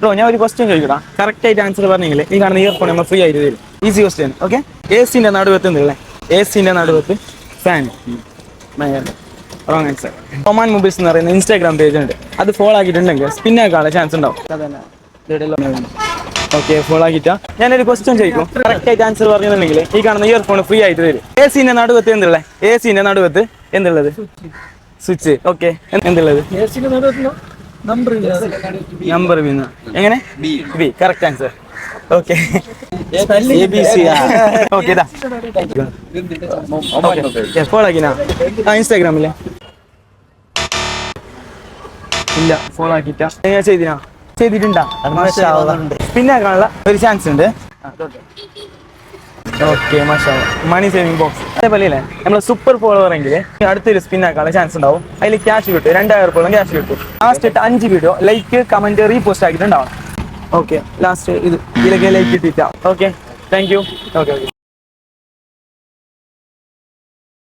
Bro ഞാൻ ഒരു question ചോദിക്കടാ, correct ആയിട്ട് ആൻസർ പറഞ്ഞെങ്കിൽ ഈ കാണുന്ന ഇയർഫോൺ നമ്മൾ ഫ്രീ ആയിട്ട് തരും. Easy question. ഓക്കെ. എ സിന്റെ നടുവത്ത് എന്തുള്ളേ? എ സിന്റെ നടുവത്ത് fan. Wrong answer. Oman mobiles എന്ന് പറയുന്ന ഇൻസ്റ്റാഗ്രാം പേജ് ഉണ്ട്, അത് ഫോളോ ആക്കിയിട്ടുണ്ടെങ്കിൽ സ്പിൻ ആക്കാനുള്ള ചാൻസ് ഉണ്ടാവും. ഓക്കെ, ഫോളോ ആക്കിയിട്ടാ. ഞാനൊരു ക്വസ്റ്റ്യൻ ചോദിക്കും, കറക്റ്റ് ആയിട്ട് ആൻസർ പറഞ്ഞിട്ടുണ്ടെങ്കിൽ ഈ കാണുന്ന ഇയർഫോൺ ഫ്രീ ആയിട്ട് തരും. എ സിന്റെ നടുവത്ത് എന്തുള്ളത്? എ സിന്റെ നടുവത്ത് എന്തുള്ളത്? സ്വിച്ച്. ഓക്കെ, എന്തുള്ളത്? നമ്പർ വീണ എങ്ങനെ? B. Correct answer. Okay. Okay ഇതാ ഫോളോ ആക്കിനാ ഇൻസ്റ്റാഗ്രാമില്ലേ? ഇല്ല, ഫോളോ ആക്കിട്ടാ. ഞാൻ ചെയ്തിട്ടുണ്ടാ? പിന്നെ ആക്കാനുള്ള ഒരു ചാൻസ് ഉണ്ട്. ഓക്കെ, മണി സേവിംഗ് ബോക്സ്. അതേപോലെ നമ്മളെ സൂപ്പർ ഫോളോവർ എങ്കിൽ അടുത്തൊരു സ്പിൻ ആക്കാനുള്ള ചാൻസ് ഉണ്ടാവും. അതിൽ ക്യാഷ് കിട്ടും, 2000 രൂപയോളം ക്യാഷ് കിട്ടും. Last 5 video like comment repost ആക്കിയിട്ടുണ്ടാവും. ഓക്കെ, ലാസ്റ്റ് ഇതിലൊക്കെ ലൈക്ക് ഇട്ടിട്ടാ. Okay, thank you. ഓക്കെ.